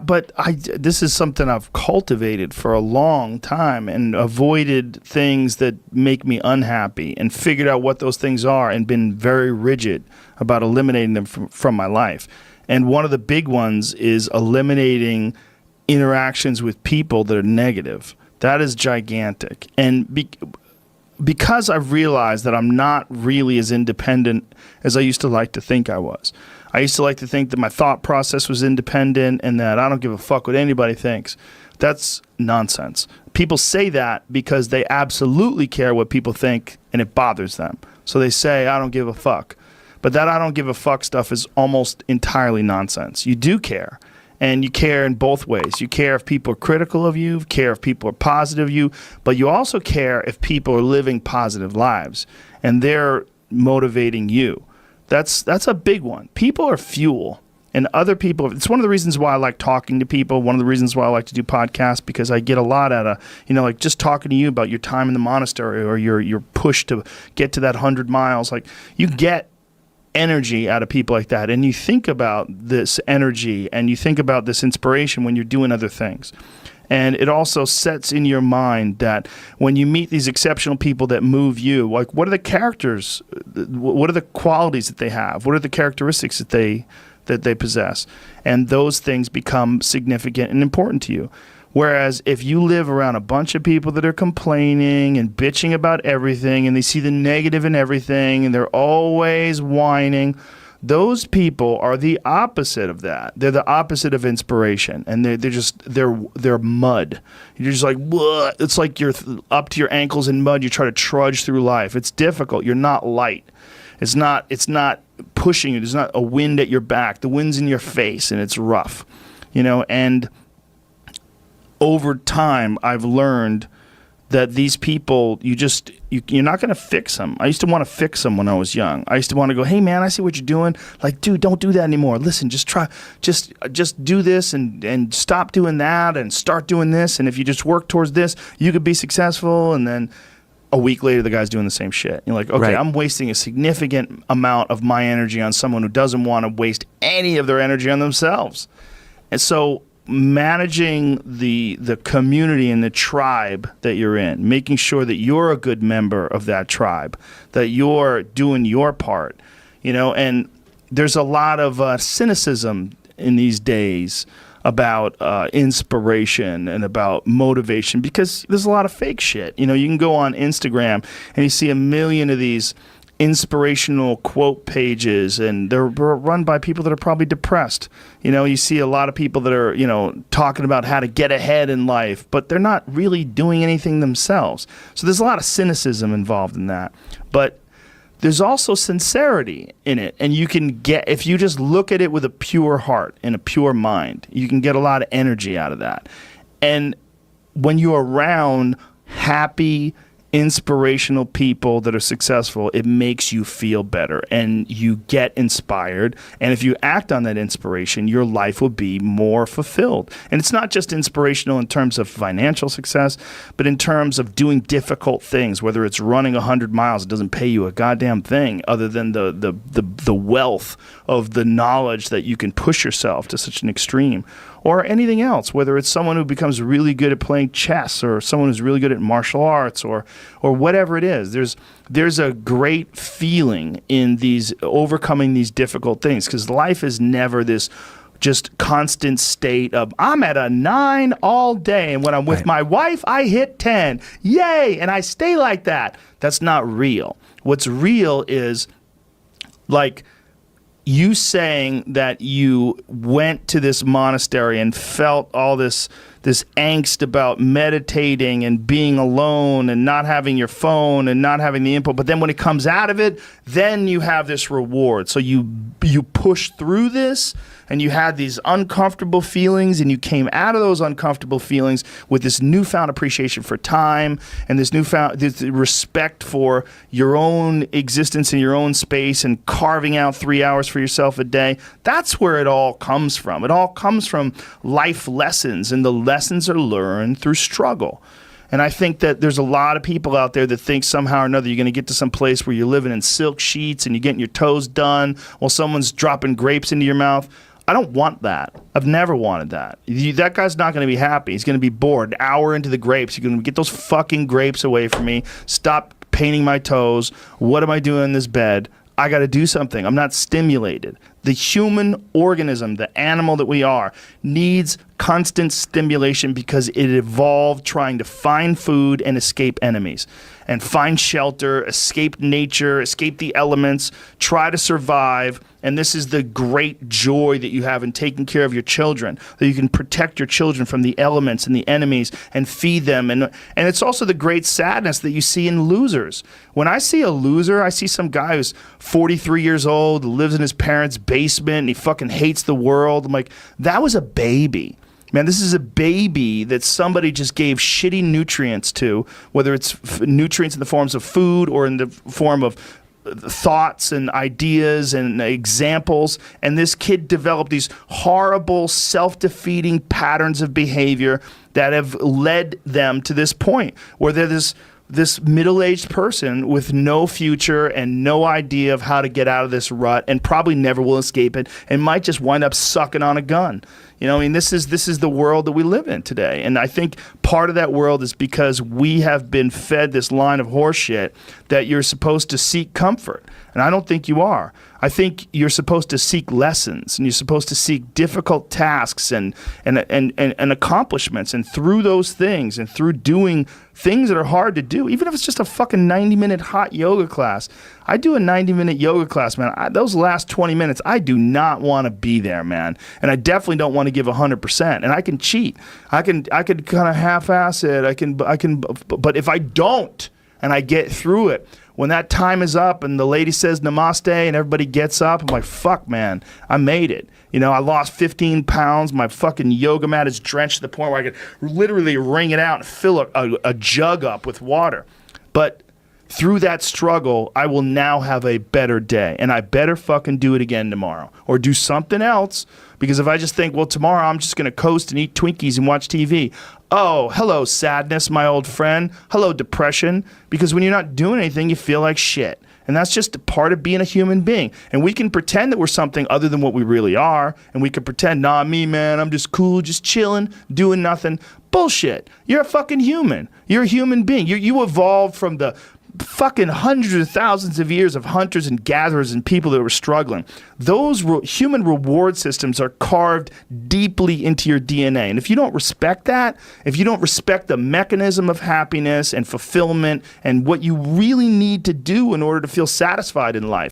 But this is something I've cultivated for a long time and avoided things that make me unhappy and figured out what those things are and been very rigid about eliminating them from my life. And one of the big ones is eliminating interactions with people that are negative. That is gigantic. And because I've realized that I'm not really as independent as I used to like to think I was. I used to like to think that my thought process was independent and that I don't give a fuck what anybody thinks. That's nonsense. People say that because they absolutely care what people think and it bothers them. So they say, I don't give a fuck. But that I don't give a fuck stuff is almost entirely nonsense. You do care. And you care in both ways. You care if people are critical of you, care if people are positive of you, but you also care if people are living positive lives and they're motivating you. That's a big one. People are fuel, and other people, it's one of the reasons why I like talking to people, one of the reasons why I like to do podcasts, because I get a lot out of, like just talking to you about your time in the monastery or your push to get to that 100 miles. Like, you get energy out of people like that, and you think about this energy and you think about this inspiration when you're doing other things. And it also sets in your mind that when you meet these exceptional people that move you, like, what are the characters, what are the qualities that they have, what are the characteristics that they possess, and those things become significant and important to you. Whereas if you live around a bunch of people that are complaining and bitching about everything and they see the negative in everything and they're always whining, those people are the opposite of that. They're the opposite of inspiration, and they're mud. You're just like, what? It's like you're up to your ankles in mud. You try to trudge through life. It's difficult. You're not light. It's not pushing you. There's not a wind at your back. The wind's in your face, and it's rough, and over time, I've learned that these people, you're not going to fix them. I used to want to fix them when I was young. I used to want to go, hey man, I see what you're doing. Like, dude, don't do that anymore. Listen, just do this and stop doing that and start doing this. And if you just work towards this, you could be successful. And then a week later, the guy's doing the same shit. You're like, okay, right. I'm wasting a significant amount of my energy on someone who doesn't want to waste any of their energy on themselves. And so managing the community and the tribe that you're in, making sure that you're a good member of that tribe, that you're doing your part, and there's a lot of cynicism in these days about inspiration and about motivation because there's a lot of fake shit. You can go on Instagram and you see a million of these inspirational quote pages, and they're run by people that are probably depressed. You see a lot of people that are, talking about how to get ahead in life, but they're not really doing anything themselves. So there's a lot of cynicism involved in that. But there's also sincerity in it, and you can get, if you just look at it with a pure heart and a pure mind, you can get a lot of energy out of that. And when you're around happy, inspirational people that are successful, it makes you feel better and you get inspired. And if you act on that inspiration, your life will be more fulfilled. And it's not just inspirational in terms of financial success, but in terms of doing difficult things, whether it's running 100 miles, it doesn't pay you a goddamn thing other than the wealth of the knowledge that you can push yourself to such an extreme. Or anything else, whether it's someone who becomes really good at playing chess or someone who's really good at martial arts or whatever it is. There's a great feeling in these overcoming these difficult things, because life is never this just constant state of I'm at a 9 all day, and when I'm with my wife, I hit 10. Yay! And I stay like that. That's not real. What's real is like you saying that you went to this monastery and felt all this angst about meditating and being alone and not having your phone and not having the input, but then when it comes out of it, then you have this reward. So you push through this, and you had these uncomfortable feelings, and you came out of those uncomfortable feelings with this newfound appreciation for time and this respect for your own existence in your own space and carving out 3 hours for yourself a day. That's where it all comes from. It all comes from life lessons, and the lessons are learned through struggle. And I think that there's a lot of people out there that think somehow or another you're going to get to some place where you're living in silk sheets and you're getting your toes done while someone's dropping grapes into your mouth. I don't want that. I've never wanted that. That guy's not going to be happy. He's going to be bored. An hour into the grapes, you're going to get those fucking grapes away from me. Stop painting my toes. What am I doing in this bed? I got to do something. I'm not stimulated. The human organism, the animal that we are, needs constant stimulation because it evolved trying to find food and escape enemies and find shelter, escape nature, escape the elements, try to survive. And this is the great joy that you have in taking care of your children, that you can protect your children from the elements and the enemies and feed them. And it's also the great sadness that you see in losers. When I see a loser, I see some guy who's 43 years old, lives in his parents' basement, and he fucking hates the world. I'm like, that was a baby. Man, this is a baby that somebody just gave shitty nutrients to, whether it's nutrients in the forms of food or in the form of thoughts and ideas and examples, and this kid developed these horrible self-defeating patterns of behavior that have led them to this point where they're this middle-aged person with no future and no idea of how to get out of this rut, and probably never will escape it, and might just wind up sucking on a gun. You know, I mean, this is the world that we live in today. And I think part of that world is because we have been fed this line of horseshit that you're supposed to seek comfort. And I don't think you are. I think you're supposed to seek lessons, and you're supposed to seek difficult tasks and accomplishments. And through those things and through doing things that are hard to do, even if it's just a fucking 90-minute hot yoga class. I do a 90-minute yoga class, man. Those last 20 minutes, I do not want to be there, man. And I definitely don't want to give 100%. And I can cheat. I could kind of half-ass it. I can, but if I don't and I get through it, when that time is up and the lady says namaste and everybody gets up, I'm like, fuck, man, I made it. You know, I lost 15 pounds. My fucking yoga mat is drenched to the point where I could literally wring it out and fill a jug up with water. But through that struggle, I will now have a better day. And I better fucking do it again tomorrow. Or do something else. Because if I just think, well, tomorrow I'm just going to coast and eat Twinkies and watch TV. Oh, hello, sadness, my old friend. Hello, depression. Because when you're not doing anything, you feel like shit. And that's just a part of being a human being. And we can pretend that we're something other than what we really are. And we can pretend, nah, me, man, I'm just cool, just chilling, doing nothing. Bullshit. You're a fucking human. You're a human being. You evolved from the fucking hundreds of thousands of years of hunters and gatherers and people that were struggling. Those human reward systems are carved deeply into your DNA. And if you don't respect that, if you don't respect the mechanism of happiness and fulfillment and what you really need to do in order to feel satisfied in life,